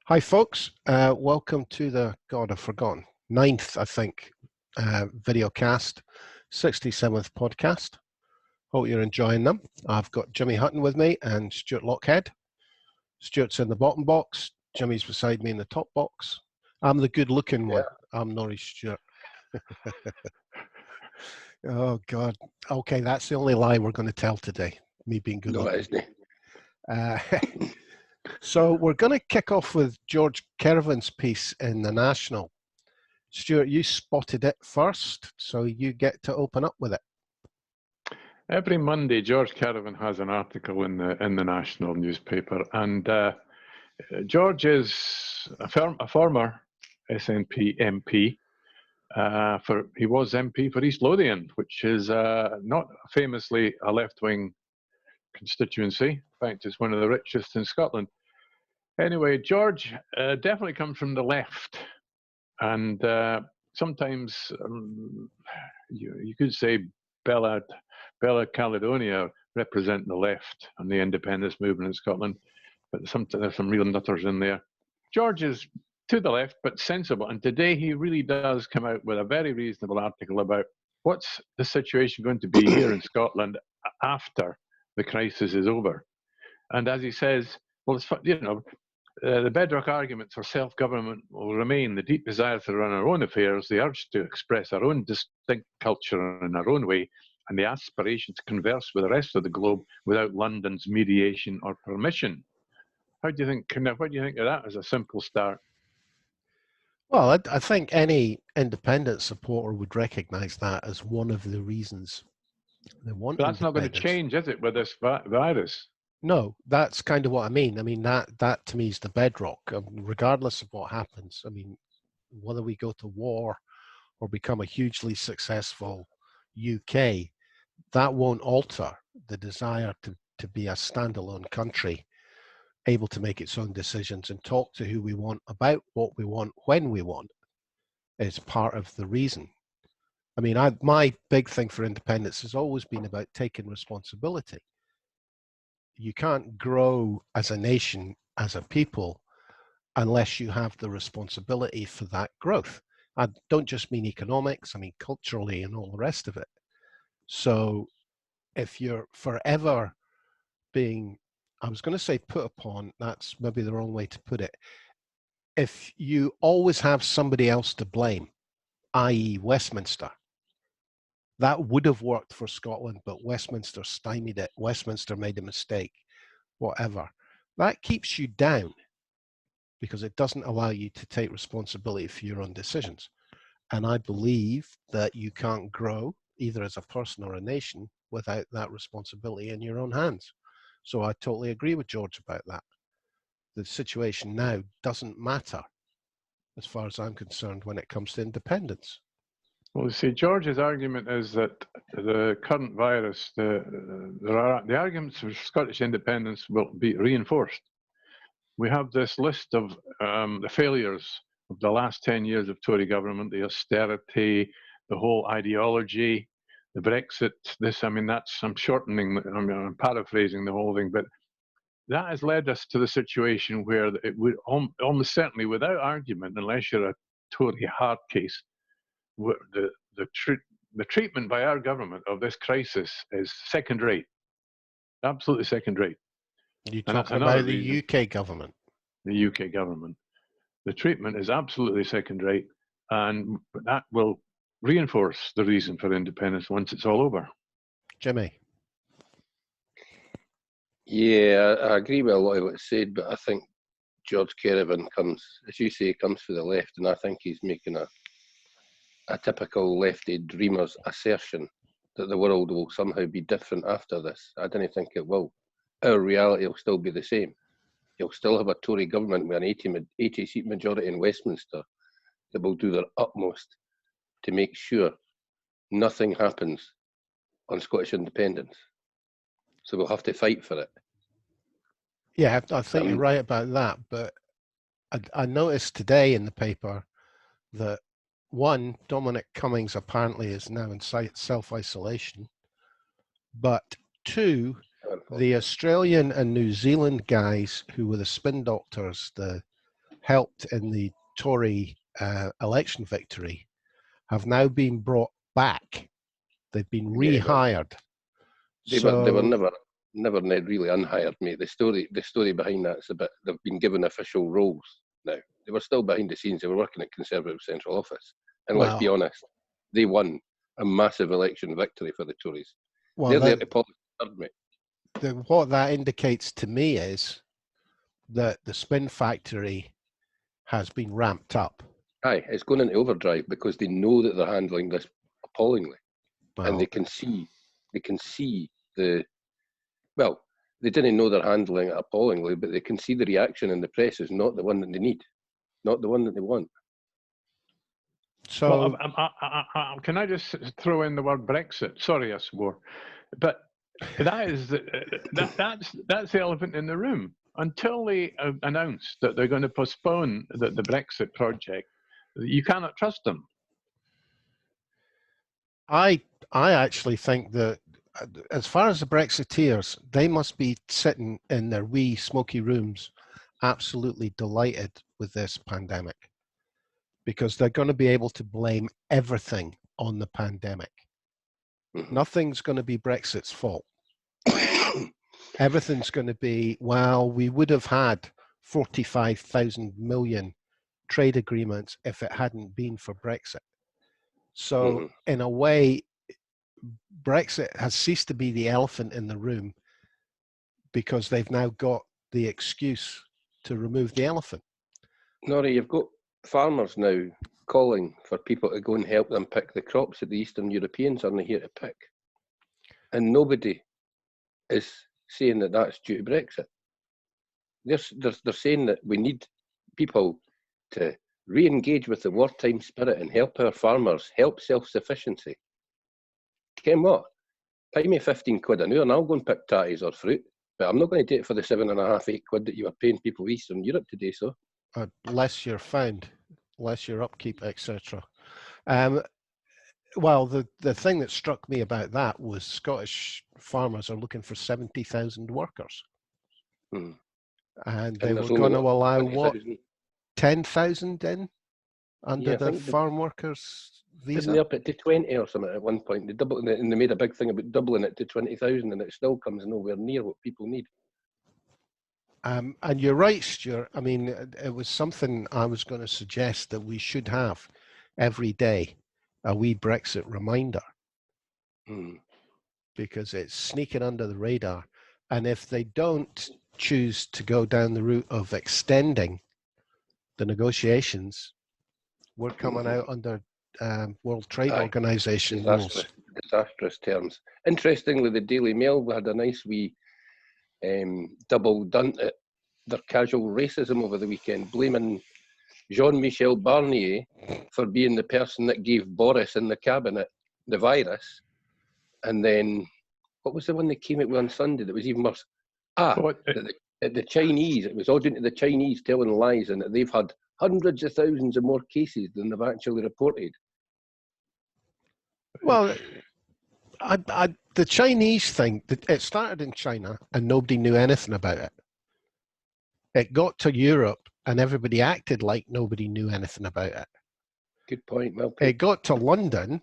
Hi, folks. Welcome to the, God, I've forgotten, ninth, I think, videocast, 67th podcast. Hope you're enjoying them. I've got Jimmy Hutton with me and Stuart Lockhead. Stuart's in the bottom box. Jimmy's beside me in the top box. I'm the good-looking one. I'm Norrie Stewart. Oh, God. Okay, that's the only lie we're going to tell today, me being good-looking. No, So we're going to kick off with George Kervin's piece in The National. Stuart, you spotted it first, so you get to open up with it. Every Monday, George Kervin has an article in the National newspaper, and George is a former SNP MP. He was MP for East Lothian, which is not famously a left-wing constituency. In fact, it's one of the richest in Scotland. Anyway, George definitely comes from the left, and sometimes you could say Bella Caledonia represent the left and the independence movement in Scotland, but there's some real nutters in there. George is to the left, but sensible, and today he really does come out with a very reasonable article about what's the situation going to be here in Scotland after the crisis is over. And as he says, well, it's, the bedrock arguments for self-government will remain the deep desire to run our own affairs, the urge to express our own distinct culture in our own way, and the aspiration to converse with the rest of the globe without London's mediation or permission. What do you think of that as a simple start? Well, I think any independent supporter would recognise that as one of the reasons they want. But that's not going to change, is it, with this virus? No, that's kind of what I mean. I mean, that to me is the bedrock, regardless of what happens. I mean, whether we go to war or become a hugely successful UK, that won't alter the desire to be a standalone country, able to make its own decisions and talk to who we want about what we want when we want, is part of the reason. I mean, my big thing for independence has always been about taking responsibility. You can't grow as a nation, as a people, unless you have the responsibility for that growth. I don't just mean economics, I mean culturally and all the rest of it. So if you're forever being, I was going to say put upon, that's maybe the wrong way to put it. If you always have somebody else to blame, i.e. Westminster, that would have worked for Scotland, but Westminster stymied it. Westminster made a mistake, whatever. That keeps you down because it doesn't allow you to take responsibility for your own decisions. And I believe that you can't grow either as a person or a nation without that responsibility in your own hands. So I totally agree with George about that. The situation now doesn't matter as far as I'm concerned when it comes to independence. Well, you see, George's argument is that the current virus, the arguments for Scottish independence will be reinforced. We have this list of the failures of the last 10 years of Tory government, the austerity, the whole ideology, the Brexit, I'm shortening, I'm paraphrasing the whole thing, but that has led us to the situation where it would almost certainly, without argument, unless you're a Tory hard case, the treatment by our government of this crisis is second rate, absolutely second rate. You're talking about the UK government? The UK government. The treatment is absolutely second rate, and that will reinforce the reason for independence once it's all over. Jimmy? Yeah, I agree with a lot of what's said, but I think George Kervin comes, as you say, comes to the left, and I think he's making a typical lefty dreamer's assertion that the world will somehow be different after this. I don't think it will. Our reality will still be the same. You'll still have a Tory government with an 80-seat majority in Westminster that will do their utmost to make sure nothing happens on Scottish independence. So we'll have to fight for it. Yeah, I think you're right about that. But I noticed today in the paper that one, Dominic Cummings apparently is now in self-isolation. But two, the Australian and New Zealand guys who were the spin doctors, the helped in the Tory election victory have now been brought back. They've been rehired. They were never really unhired, mate. The story behind that's a bit. They've been given official roles now. They were still behind the scenes. They were working at Conservative Central Office, and let's be honest, they won a massive election victory for the Tories. They're there to polish the turd, mate. What that indicates to me is that the spin factory has been ramped up. Aye, it's going into overdrive because they know that they're handling this appallingly, and they can see the. Well, they didn't know they're handling it appallingly, but they can see the reaction in the press is not the one that they need, not the one that they want. So, can I just throw in the word Brexit? Sorry, I swore, but that's the elephant in the room. Until they announce that they're going to postpone the Brexit project, you cannot trust them. I actually think that, as far as the Brexiteers, they must be sitting in their wee smoky rooms, absolutely delighted with this pandemic, because they're going to be able to blame everything on the pandemic. Nothing's going to be Brexit's fault. Everything's going to be, well, we would have had 45,000 million trade agreements if it hadn't been for Brexit. So in a way, Brexit has ceased to be the elephant in the room because they've now got the excuse to remove the elephant. Norrie, you've got farmers now calling for people to go and help them pick the crops that the Eastern Europeans aren't here to pick. And nobody is saying that that's due to Brexit. They're saying that we need people to re-engage with the wartime spirit and help our farmers, help self-sufficiency. Ken what? Pay me 15 quid an hour and I'll go and pick tatties or fruit. But I'm not going to do it for the 7.5, 8 quid that you were paying people Eastern Europe today, so. Less you're found, less your upkeep, etc. Well, the thing that struck me about that was Scottish farmers are looking for 70,000 workers. And they were going to allow, 10,000 in under the farm workers visa? Didn't they up it to 20 or something at one point? They doubled it, and they made a big thing about doubling it to 20,000, and it still comes nowhere near what people need. And you're right, Stuart. I mean, it was something I was going to suggest that we should have every day, a wee Brexit reminder, because it's sneaking under the radar. And if they don't choose to go down the route of extending the negotiations, we're coming out under World Trade Organization rules. Disastrous terms. Interestingly, the Daily Mail had a nice wee double done at their casual racism over the weekend, blaming Jean-Michel Barnier for being the person that gave Boris in the cabinet the virus. And then, what was the one that came out with on Sunday that was even worse? The Chinese, it was all due to the Chinese telling lies, and that they've had hundreds of thousands of more cases than they've actually reported. Well, the Chinese thing, it started in China and nobody knew anything about it. It got to Europe and everybody acted like nobody knew anything about it. Good point. Well, it got to London,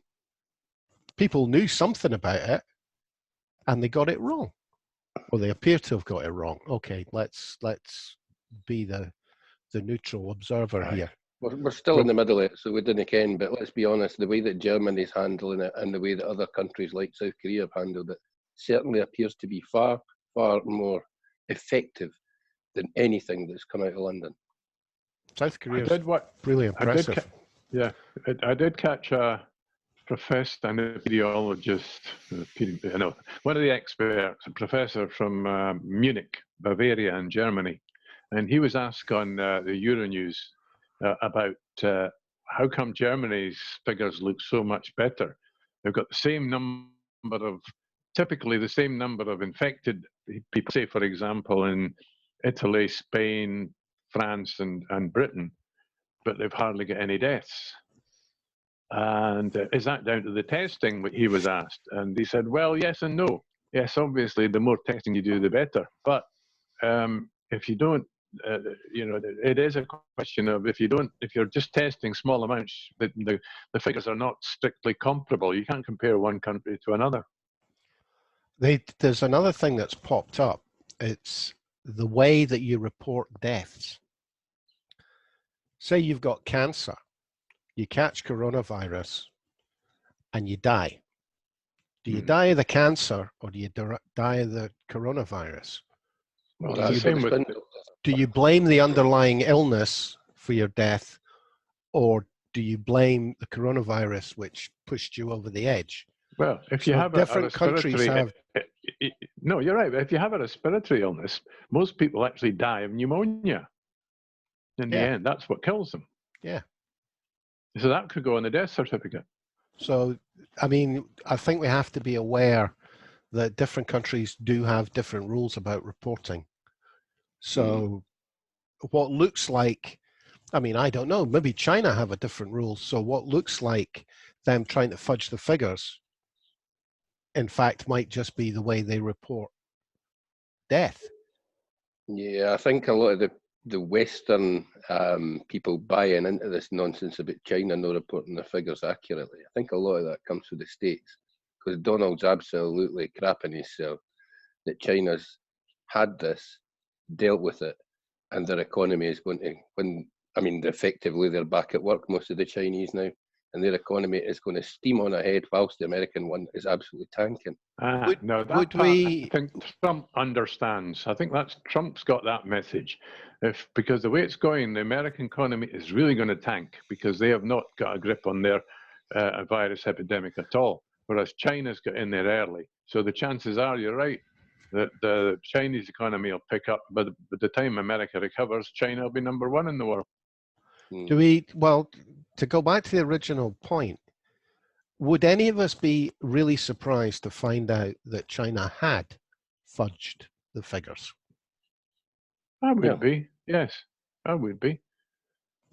people knew something about it, and they got it wrong. Well, they appear to have got it wrong. Okay, let's be the neutral observer here. We're still in the middle of it, so we didn't ken, but let's be honest, the way that Germany's handling it and the way that other countries like South Korea have handled it certainly appears to be far, far more effective than anything that's come out of London. South Korea is really impressive. I did catch a professor and a epidemiologist, one of the experts, a professor from Munich, Bavaria in Germany, and he was asked on the Euronews about how come Germany's figures look so much better. They've got the same typically the same number of infected people, say for example in Italy, Spain, France and Britain, but they've hardly got any deaths. And is that down to the testing, he was asked? And he said, well, yes and no. Yes, obviously, the more testing you do, the better. But if you don't you know, it is a question of if you're just testing small amounts, the figures are not strictly comparable. You can't compare one country to another. There's another thing that's popped up. It's the way that you report deaths. Say you've got cancer, you catch coronavirus, and you die. Do you die of the cancer or do you die of the coronavirus? Well, Do you blame the underlying illness for your death, or do you blame the coronavirus which pushed you over the edge? Well, if you have different countries have. No, you're right. If you have a respiratory illness, most people actually die of pneumonia. In the end, that's what kills them. Yeah. So that could go on the death certificate. So, I mean, I think we have to be aware that different countries do have different rules about reporting. So what looks like, I mean, I don't know, maybe China have a different rule. So what looks like them trying to fudge the figures, in fact, might just be the way they report death. Yeah, I think a lot of the Western people buying into this nonsense about China not reporting their figures accurately. I think a lot of that comes from the States, because Donald's absolutely crapping himself that China's had this, dealt with it, and their economy is going to, effectively they're back at work, most of the Chinese now, and their economy is going to steam on ahead whilst the American one is absolutely tanking. I think Trump understands. I think Trump's got that message. Because the way it's going, the American economy is really going to tank because they have not got a grip on their virus epidemic at all, whereas China's got in there early. So the chances are, you're right, that the Chinese economy will pick up, but by the time America recovers, China will be #1 in the world. To go back to the original point, would any of us be really surprised to find out that China had fudged the figures? I would be, yes, I would be.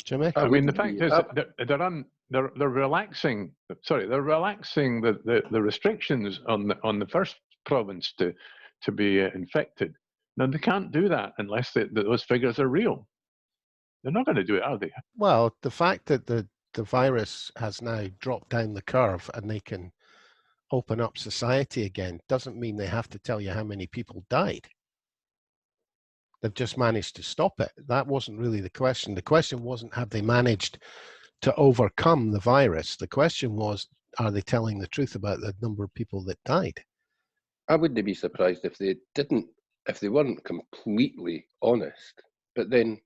Jimmy? I mean, the fact is that they're relaxing. Sorry, they're relaxing the restrictions on the first province to be infected. Now they can't do that unless those figures are real. They're not going to do it, are they? Well, the fact that the virus has now dropped down the curve and they can open up society again doesn't mean they have to tell you how many people died. They've just managed to stop it. That wasn't really the question. The question wasn't, have they managed to overcome the virus? The question was, are they telling the truth about the number of people that died? I wouldn't be surprised if they weren't completely honest. But then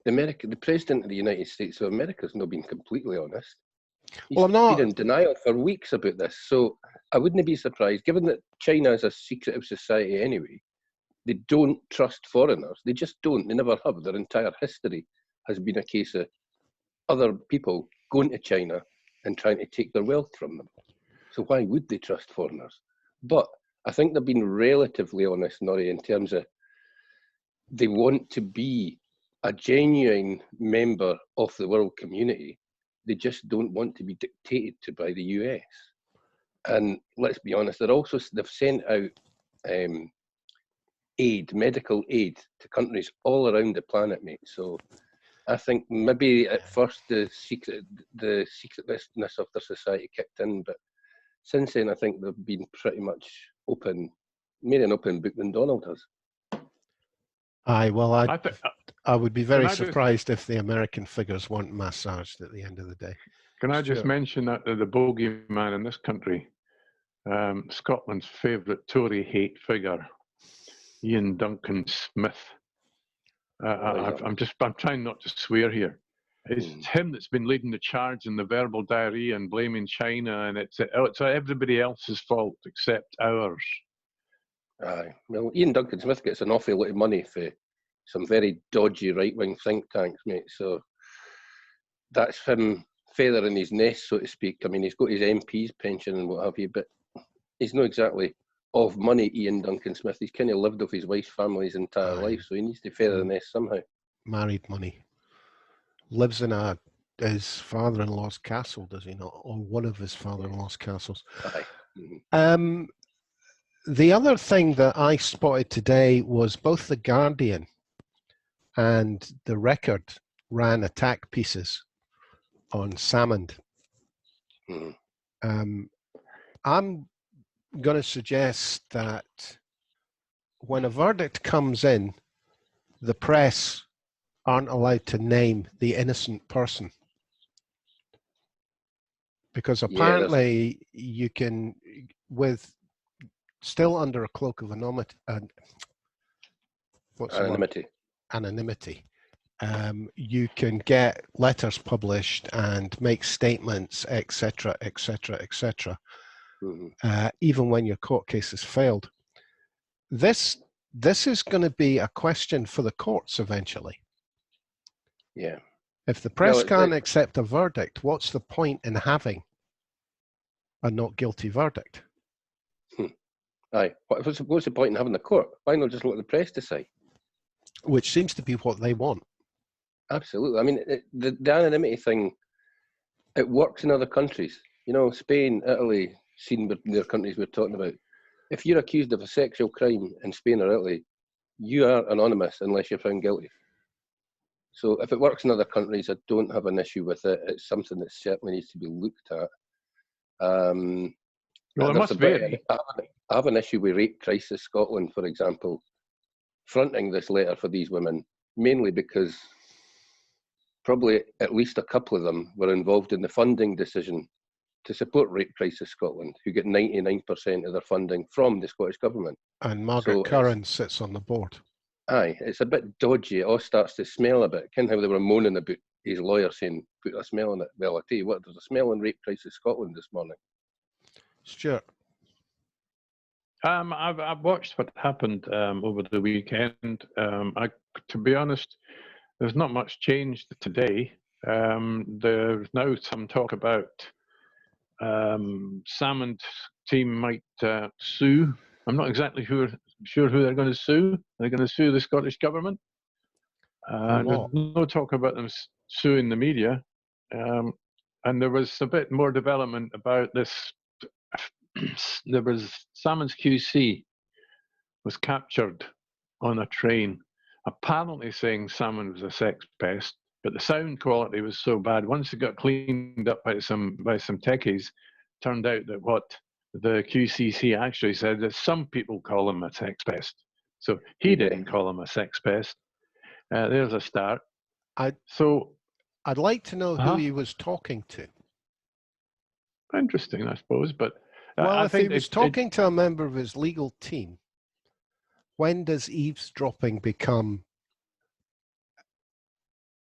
the president of the United States of America has not been completely honest. He's been in denial for weeks about this. So I wouldn't be surprised, given that China is a secretive society anyway. They don't trust foreigners. They just don't. They never have. Their entire history has been a case of other people going to China and trying to take their wealth from them. So why would they trust foreigners? But I think they've been relatively honest, Norrie, in terms of they want to be a genuine member of the world community. They just don't want to be dictated to by the US. And let's be honest, they've sent out medical aid to countries all around the planet, mate. So I think maybe at first the secretiveness of their society kicked in, but since then I think they've been pretty much made an open book than Donald has. I would be very surprised if the American figures weren't massaged at the end of the day. Can I just mention that the bogeyman in this country, Scotland's favourite Tory hate figure, Ian Duncan Smith. I'm trying not to swear here. It's him that's been leading the charge in the verbal diarrhea and blaming China, and it's everybody else's fault except ours. Aye. Well, Ian Duncan Smith gets an awful lot of money for some very dodgy right-wing think tanks, mate. So that's him feathering his nest, so to speak. I mean, he's got his MP's pension and what have you, but he's not exactly of money, Ian Duncan Smith. He's kind of lived off his wife's family his entire life, so he needs to feather the nest somehow. Married money. Lives in his father-in-law's castle, does he not? Or one of his father-in-law's castles. Aye. Mm-hmm. The other thing that I spotted today was both The Guardian and the Record ran attack pieces on Salmond. I'm going to suggest that when a verdict comes in, the press aren't allowed to name the innocent person. Because apparently you can, with still under a cloak of anonymity, you can get letters published and make statements, etc., etc., etc., even when your court case has failed. This is going to be a question for the courts eventually. Yeah. If the press can't accept a verdict, what's the point in having a not guilty verdict? Aye. What's the point in having the court? Why not just let the press decide? Which seems to be what they want. Absolutely. I mean, the anonymity thing, it works in other countries. You know, Spain, Italy, seen their countries we're talking about. If you're accused of a sexual crime in Spain or Italy, you are anonymous unless you're found guilty. So if it works in other countries, I don't have an issue with it. It's something that certainly needs to be looked at. Well, it must vary. I have an issue with Rape Crisis Scotland, for example, fronting this letter for these women, mainly because probably at least a couple of them were involved in the funding decision to support Rape Crisis Scotland, who get 99% of their funding from the Scottish Government. And Margaret Curran sits on the board. Aye, it's a bit dodgy. It all starts to smell a bit. Kind of how they were moaning about his lawyer saying, put a smell on it. Well, I tell you what, there's a smell in Rape Crisis Scotland this morning. Stuart. I've watched what happened over the weekend. To be honest, there's not much changed today. There's now some talk about Salmond team might sue. I'm not exactly sure who they're going to sue. They're going to sue the Scottish Government. There's no talk about them suing the media. And there was a bit more development about this. There was Salmond's QC was captured on a train, apparently saying Salmond was a sex pest, but the sound quality was so bad. Once it got cleaned up by some techies, turned out that what the QCC actually said that some people call him a sex pest. So he didn't call him a sex pest. There's a start. I'd like to know who he was talking to. Interesting, I suppose, but well, if he was talking to a member of his legal team, when does eavesdropping become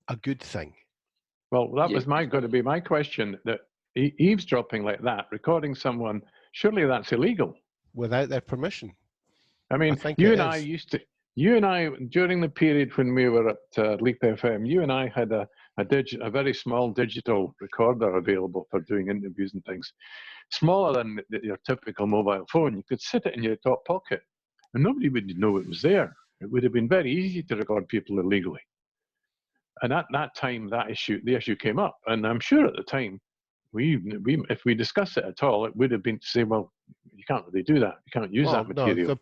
a good thing? Well, that was going to be my question. That eavesdropping like that, recording someone, surely that's illegal without their permission. I mean, you and I during the period when we were at Leap FM, you and I had a very small digital recorder available for doing interviews and things, smaller than your typical mobile phone. You could sit it in your top pocket, and nobody would know it was there. It would have been very easy to record people illegally. And at that time, the issue came up, and I'm sure at the time, if we discussed it at all, it would have been to say, well, you can't really do that. You can't use that material.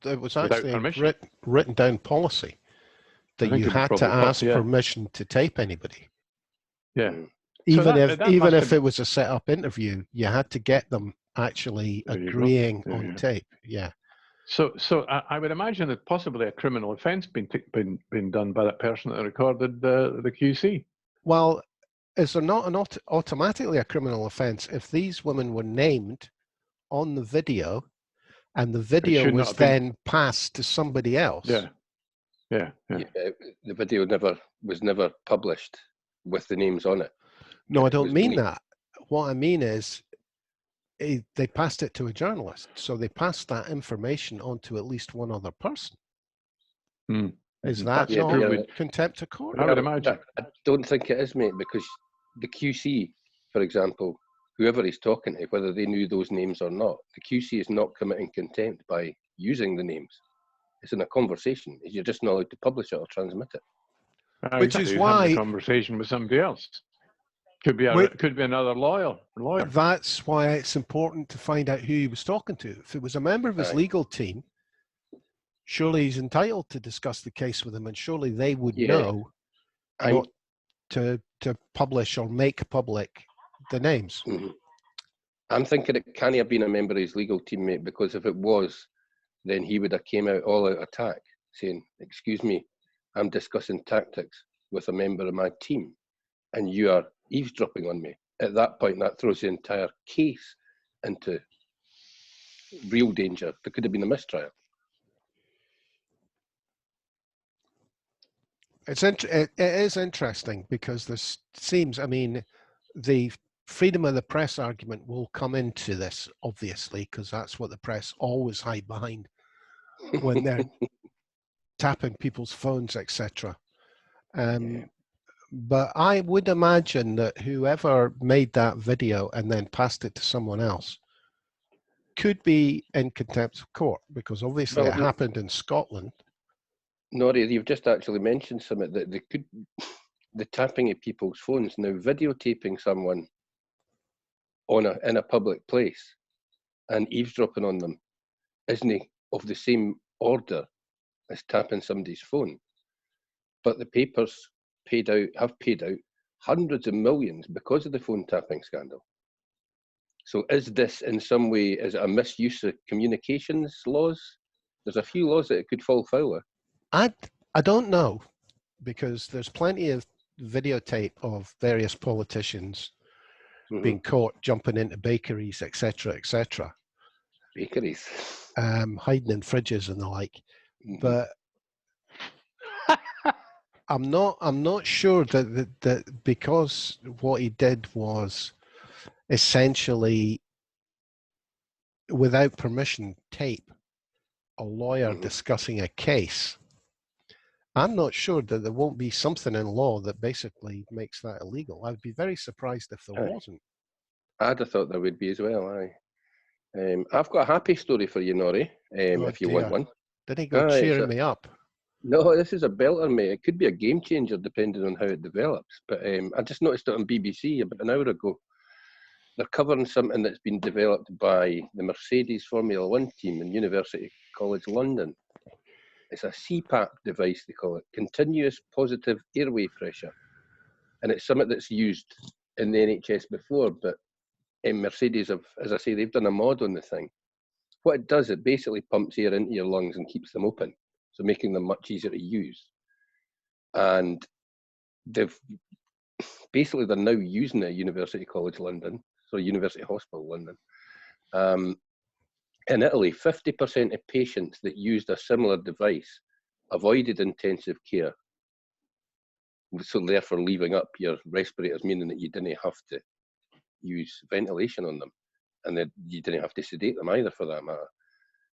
It was actually a written down policy that you had to ask permission to tape anybody. Yeah. Even if it was a set up interview, you had to get them actually agreeing on tape. Yeah. So I would imagine that possibly a criminal offence been done by that person that recorded the QC. Well, is there not automatically a criminal offence if these women were named on the video, and the video was then passed to somebody else? Yeah. The video was never published with the names on it. No, I don't mean that. What I mean is they passed it to a journalist, so they passed that information on to at least one other person. Is that not contempt of court? I would imagine. I don't think it is, mate, because the QC, for example, whoever he's talking to, whether they knew those names or not, the QC is not committing contempt by using the names. It's in a conversation. You're just not allowed to publish it or transmit it. Which is why a conversation with somebody else. Could be another lawyer. That's why it's important to find out who he was talking to. If it was a member of his legal team, surely he's entitled to discuss the case with them, and surely they would Yeah. know I, not to publish or make public the names. mhm. I'm thinking it can't have been a member of his legal team, mate, because if it was, then he would have came out all out attack saying, excuse me, I'm discussing tactics with a member of my team and you are eavesdropping on me. At that point, that throws the entire case into real danger. There could have been a mistrial. It is interesting because this seems, I mean, the freedom of the press argument will come into this, obviously, because that's what the press always hide behind when they're tapping people's phones, etc. Yeah. But I would imagine that whoever made that video and then passed it to someone else could be in contempt of court, because obviously Well, it happened in Scotland. Norrie, you've just actually mentioned something that they could, the tapping of people's phones. Now, videotaping someone in a public place and eavesdropping on them isn't of the same order as tapping somebody's phone. But the papers have paid out hundreds of millions because of the phone tapping scandal. So is this in some way, is it a misuse of communications laws? There's a few laws that it could fall foul of. I don't know, because there's plenty of videotape of various politicians being caught jumping into bakeries, etc., etc., Bakeries. hiding in fridges and the like. But I'm not sure that because what he did was essentially without permission tape a lawyer discussing a case. I'm not sure that there won't be something in law that basically makes that illegal. I'd be very surprised if there wasn't. I'd have thought there would be as well, aye. I've got a happy story for you, Norrie, if you want one. Did he go cheering me up? No, this is a belter, mate. It could be a game changer depending on how it develops. But I just noticed it on BBC about an hour ago. They're covering something that's been developed by the Mercedes Formula One team in University College London. It's a CPAP device, they call it, continuous positive airway pressure. And it's something that's used in the NHS before, but Mercedes have, as I say, they've done a mod on the thing. What it does, it basically pumps air into your lungs and keeps them open, so making them much easier to use. And they're now using it at University College London, so University Hospital London. In Italy, 50% of patients that used a similar device avoided intensive care. So therefore leaving up your respirators, meaning that you didn't have to use ventilation on them, and that you didn't have to sedate them either for that matter.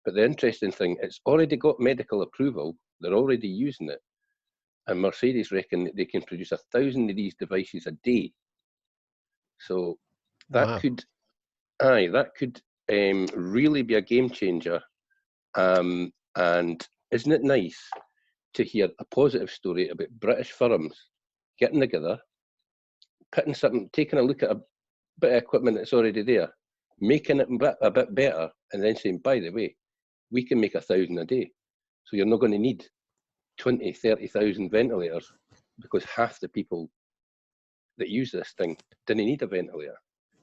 But the interesting thing, it's already got medical approval, they're already using it, and Mercedes reckon that they can produce 1,000 of these devices a day. So that could really be a game changer. And isn't it nice to hear a positive story about British firms getting together, taking a look at a bit of equipment that's already there, making it a bit better, and then saying, by the way, we can make 1,000 a day. So you're not going to need 20, 30,000 ventilators, because half the people that use this thing didn't need a ventilator.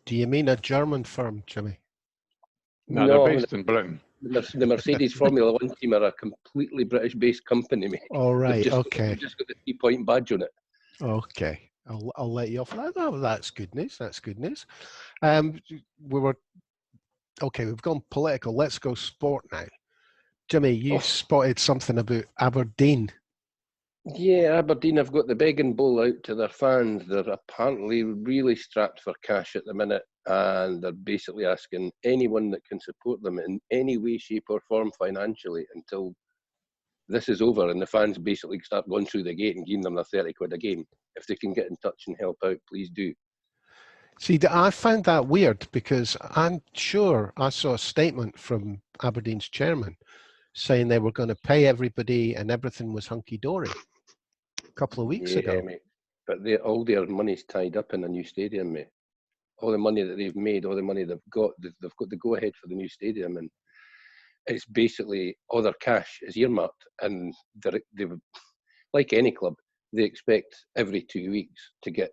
Do you mean a German firm, Jimmy? No, they're based in Britain. The Mercedes Formula One team are a completely British-based company, mate. All right, They've just got the 3-point badge on it. Okay, I'll let you off that. Oh, that's good news. That's good news. We've gone political. Let's go sport now. Jimmy, you spotted something about Aberdeen. Yeah, Aberdeen have got the begging bowl out to their fans. They're apparently really strapped for cash at the minute, and they're basically asking anyone that can support them in any way, shape or form financially until this is over and the fans basically start going through the gate and giving them their 30 quid a game. If they can get in touch and help out, please do. See, I found that weird, because I'm sure I saw a statement from Aberdeen's chairman saying they were going to pay everybody and everything was hunky-dory a couple of weeks ago. Mate. But all their money's tied up in a new stadium, mate. All the money that they've made, all the money they've got the go-ahead for the new stadium. And it's basically all their cash is earmarked, and they like any club, they expect every 2 weeks to get.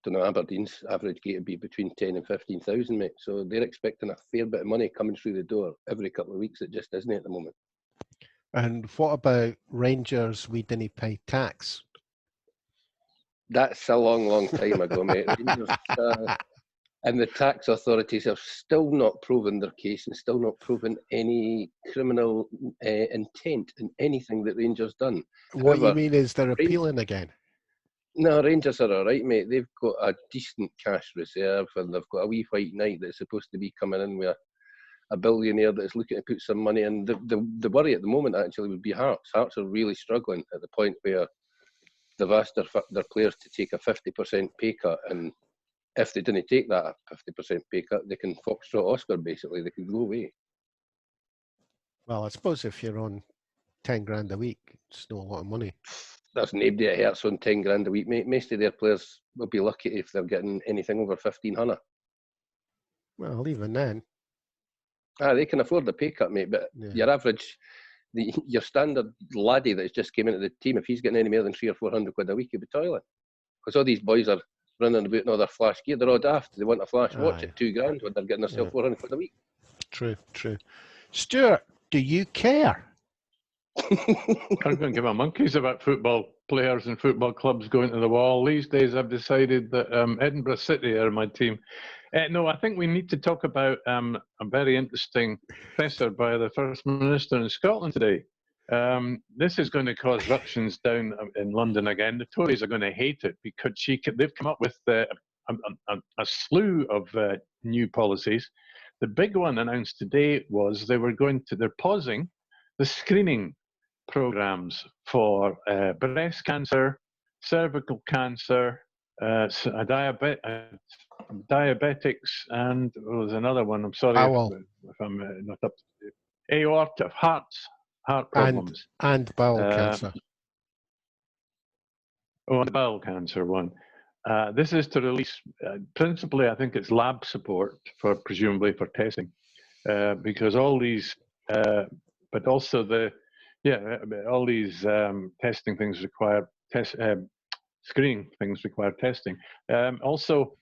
Don't know, Aberdeen's average gate would be between 10 and 15,000, mate. So they're expecting a fair bit of money coming through the door every couple of weeks. It just isn't at the moment. And what about Rangers? We didn't pay tax. That's a long time ago, mate. Rangers, and the tax authorities have still not proven their case and still not proven any criminal intent in anything that Rangers done. What However, you mean is they're appealing again? No, Rangers are all right, mate. They've got a decent cash reserve, and they've got a wee white knight that's supposed to be coming in with a billionaire that's looking to put some money in. The worry at the moment actually would be Hearts. Hearts are really struggling at the point where they've asked their players to take a 50% pay cut, and if they didn't take that 50% pay cut, they can foxtrot Oscar, basically. They can go away. Well, I suppose if you're on 10 grand a week, it's not a lot of money. There's nobody at Hearts on 10 grand a week, mate. Most of their players will be lucky if they're getting anything over 1,500. Well, even then. They can afford the pay cut, mate, but your average, your standard laddie that's just came into the team, if he's getting any more than 300 or 400 quid a week, he'll be toiling. Because all these boys are running about in all their flash gear. They're all daft. They want a flash watch at 2 grand when they're getting themselves 400 quid a week. True. Stuart, do you care? I'm going to give a monkeys about football players and football clubs going to the wall. These days I've decided that Edinburgh City are my team. No, I think we need to talk about a very interesting professor by the First Minister in Scotland today. This is going to cause ructions down in London again. The Tories are going to hate it because they've come up with a slew of new policies. The big one announced today was they're pausing the screening programs for breast cancer, cervical cancer, diabetics, and there's another one. I'm sorry if I'm not up to date. Aorta, heart problems, and bowel cancer. Oh, the bowel cancer one. This is to release, principally, I think it's lab support presumably for testing, because all these, but also all these testing things require screening things require testing. Also,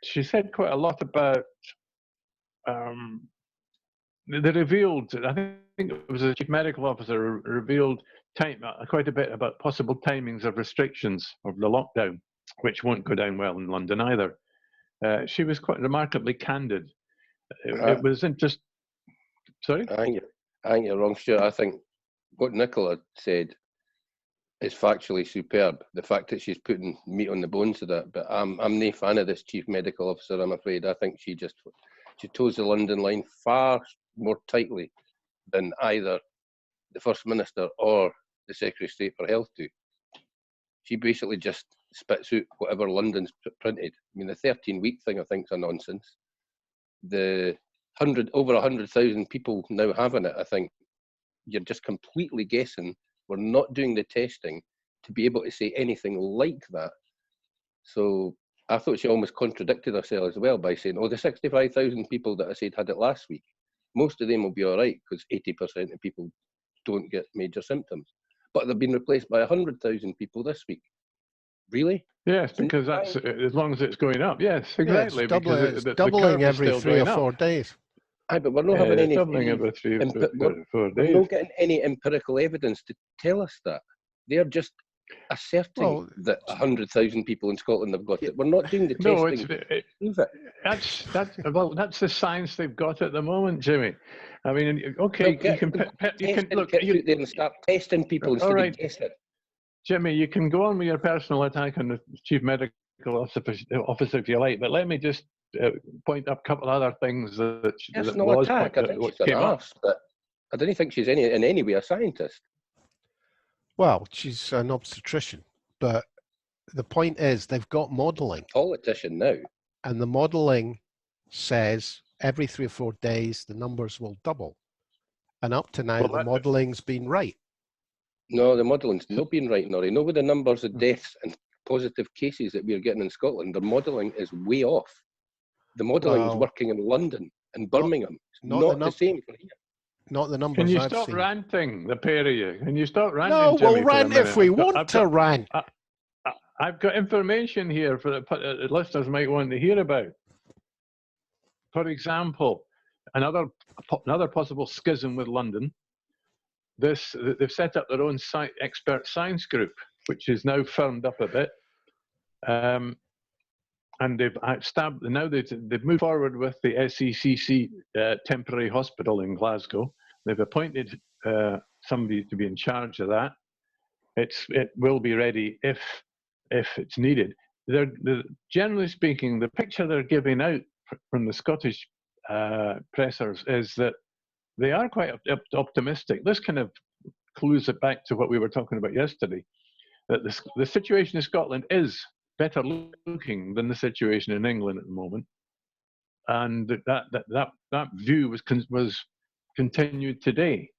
she said quite a lot about. They revealed, I think it was the chief medical officer revealed quite a bit about possible timings of restrictions of the lockdown, which won't go down well in London either. She was quite remarkably candid. It was interesting. Sorry? I think you're wrong, Stuart. I think what Nicola said is factually superb. The fact that she's putting meat on the bones of that. But I'm no fan of this chief medical officer, I'm afraid. I think she toes the London line far more tightly than either the First Minister or the Secretary of State for Health do. She basically just spits out whatever London's printed. I mean, the 13-week thing I think is a nonsense. The over 100,000 people now having it, I think you're just completely guessing. We're not doing the testing to be able to say anything like that. So I thought she almost contradicted herself as well by saying, the 65,000 people that I said had it last week, most of them will be all right because 80% of people don't get major symptoms. But they've been replaced by 100,000 people this week. Really? Yes, because that's as long as it's going up. Yes, exactly. Yeah, it's doubling every 3 or 4 days. Aye, but we're not having any. Doubling every 3 or 4 days. We're not getting any empirical evidence to tell us that. They're just asserting that 100,000 people in Scotland have got it. We're not doing the testing. That's the science they've got at the moment, Jimmy. I mean, okay, you can look there and start testing people instead of guessing. Jimmy, you can go on with your personal attack on the chief medical officer if you like, but let me just point up a couple of other things that no attack. I think she's an arse, but I don't think she's in any way a scientist. Well, she's an obstetrician, but the point is they've got modelling. Politician now. And the modelling says every 3 or 4 days the numbers will double. And up to now, the modelling's been right. No, the modelling's not been right, Norrie. No, with the numbers of deaths and positive cases that we're getting in Scotland, the modelling is way off. The modelling is working in London. in Birmingham. Not The same for here. Not the numbers Can you I've stop seen. ranting, the pair of you? Can you stop ranting, No, Jimmy, we'll rant if we want to rant. I've got information here for the listeners might want to hear about. For example, another possible schism with London. They've set up their own expert science group, which is now firmed up a bit, and they've moved forward with the SECC temporary hospital in Glasgow. They've appointed somebody to be in charge of that. It will be ready if it's needed. They're generally speaking, the picture they're giving out from the Scottish pressers is that they are quite optimistic. This kind of clues it back to what we were talking about yesterday, that the situation in Scotland is better looking than the situation in England at the moment, and that view was continued today.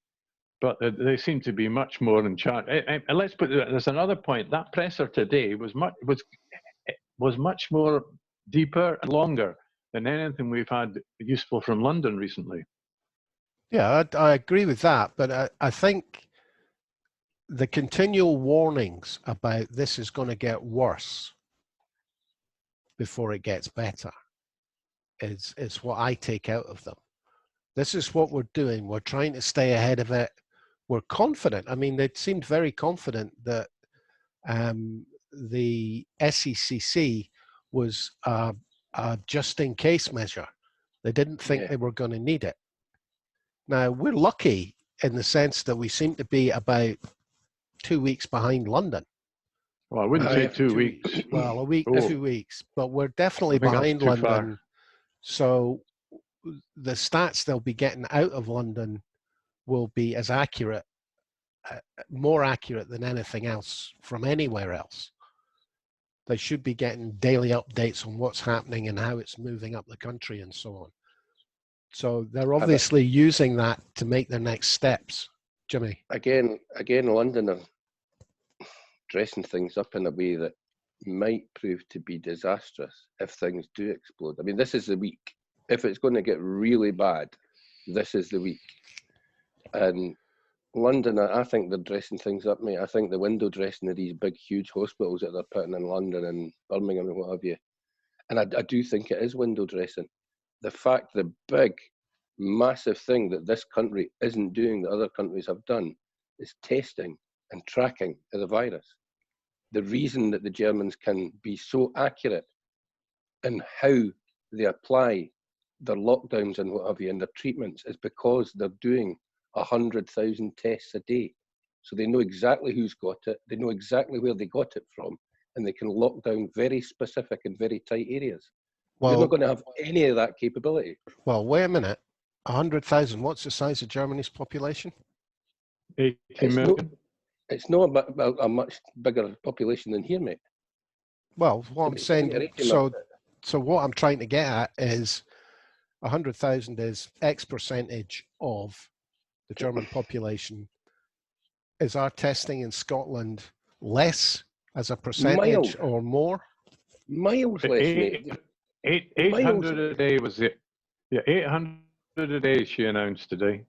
But they seem to be much more in charge. And let's put it. There's another point. That presser today was much more deeper and longer than anything we've had useful from London recently. Yeah, I agree with that, but I think the continual warnings about this is going to get worse before it gets better is what I take out of them. This is what we're doing. We're trying to stay ahead of it. We're confident. I mean, they seemed very confident that the SECC was a just-in-case measure. They didn't think they were going to need it. Now, we're lucky in the sense that we seem to be about 2 weeks behind London. Well, I wouldn't say 2 weeks. Well, a week, 2 weeks, but we're definitely behind London. Far. So the stats they'll be getting out of London will be as accurate, more accurate than anything else from anywhere else. They should be getting daily updates on what's happening and how it's moving up the country and so on. So they're obviously using that to make their next steps. Jimmy? Again, London are dressing things up in a way that might prove to be disastrous if things do explode. I mean, this is the week. If it's going to get really bad, this is the week. And London, I think they're dressing things up, mate. I think the window dressing of these big, huge hospitals that they're putting in London and Birmingham and what have you. And I do think it is window dressing. The fact, the big, massive thing that this country isn't doing that other countries have done is testing and tracking of the virus. The reason that the Germans can be so accurate in how they apply their lockdowns and what have you and their treatments is because they're doing 100,000 tests a day. So they know exactly who's got it, they know exactly where they got it from, and they can lock down very specific and very tight areas. Well, they're not going to have any of that capability. Well, wait a minute. 100,000, what's the size of Germany's population? 80 million. It's not a much bigger population than here, mate. Well, what I'm saying, so what I'm trying to get at is 100,000 is X percentage of the German population. Is our testing in Scotland less as a percentage or more? Miles less, mate. 800 a day was it? Yeah, 800 a day she announced today.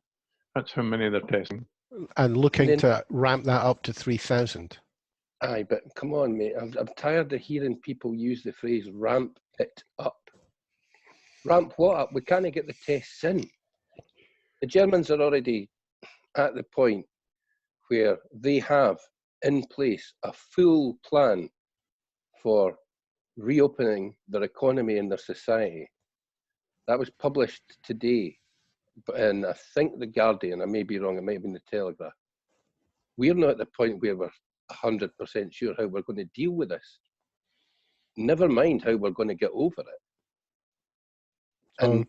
That's how many they're testing. And looking to ramp that up to 3,000. Aye, but come on, mate. I'm tired of hearing people use the phrase ramp it up. Ramp what up? We can't get the tests in. The Germans are already at the point where they have in place a full plan for reopening their economy and their society. That was published today, and I think The Guardian, I may be wrong, it might have been The Telegraph. We're not at the point where we're 100% sure how we're going to deal with this. Never mind how we're going to get over it. And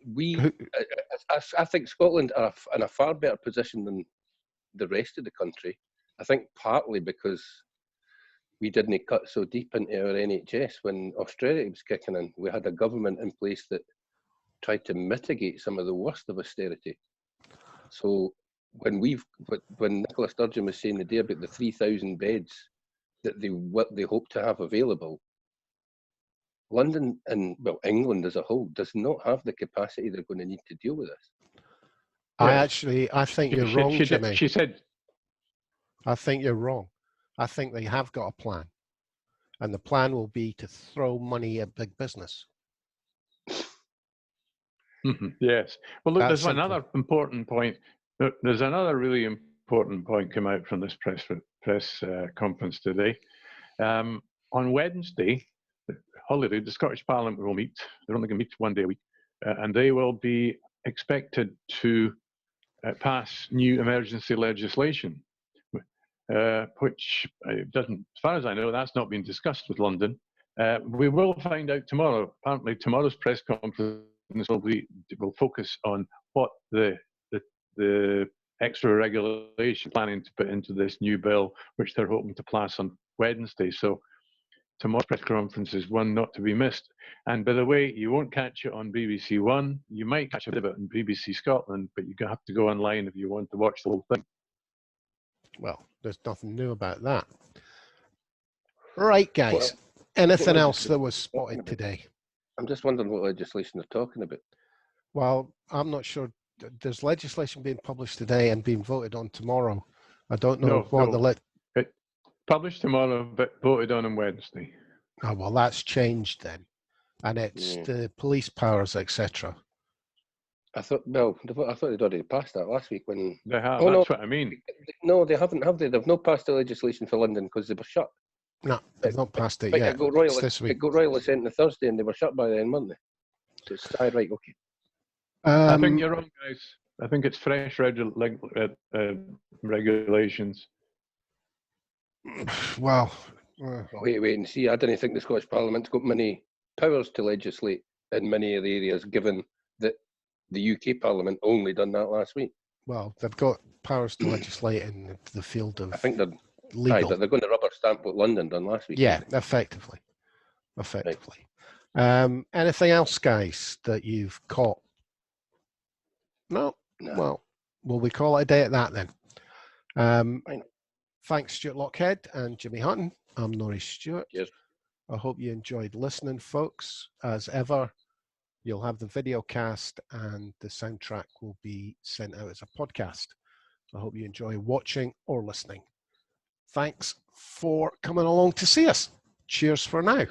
I think Scotland are in a far better position than the rest of the country. I think partly because we didn't cut so deep into our NHS when austerity was kicking in. We had a government in place that tried to mitigate some of the worst of austerity. So when Nicola Sturgeon was saying the day about the 3,000 beds that they hope to have available, London and, well, England as a whole does not have the capacity they're going to need to deal with this. I think you're wrong, Jimmy. She said, I think you're wrong. I think they have got a plan. And the plan will be to throw money at big business. Yes. Well, look, That's there's another important point. There's another really important point come out from this press conference today. On Wednesday, the holiday, the Scottish Parliament will meet. They're only going to meet one day a week. And they will be expected to pass new emergency legislation, which doesn't, as far as I know, that's not been discussed with London. We will find out tomorrow. Apparently, tomorrow's press conference will focus on what the extra regulation planning to put into this new bill, which they're hoping to pass on Wednesday. So tomorrow's press conference is one not to be missed. And by the way, you won't catch it on BBC One. You might catch a bit of it on BBC Scotland, but you have to go online if you want to watch the whole thing. Well, there's nothing new about that. Right, guys. Anything else that was spotted today? I'm just wondering what legislation they're talking about. Well, I'm not sure. There's legislation being published today and being voted on tomorrow. I don't know it published tomorrow, but voted on Wednesday. Oh, well, that's changed then. And it's the police powers, etc. I thought they'd already passed that last week when they have. That's what I mean. No, they haven't, have they? They've not passed the legislation for London because they were shut. No, they've not passed it yet. It got royally sent on the Thursday, and they were shut by then, weren't they? So it's right, okay. I think you're wrong, guys. I think it's fresh regulations. Well, wait and see. I didn't think the Scottish Parliament's got many powers to legislate in many of the areas, given that the UK Parliament only done that last week. Well, they've got powers to legislate in the field of. I think they're legal. Right, but they're going to rubber stamp what London done last week. Yeah, effectively. Right. Anything else, guys, that you've caught? No. Well, will we call it a day at that then? Thanks, Stuart Lockhead and Jimmy Hutton. I'm Norrie Stewart. Cheers. I hope you enjoyed listening, folks. As ever, you'll have the video cast and the soundtrack will be sent out as a podcast. I hope you enjoy watching or listening. Thanks for coming along to see us. Cheers for now.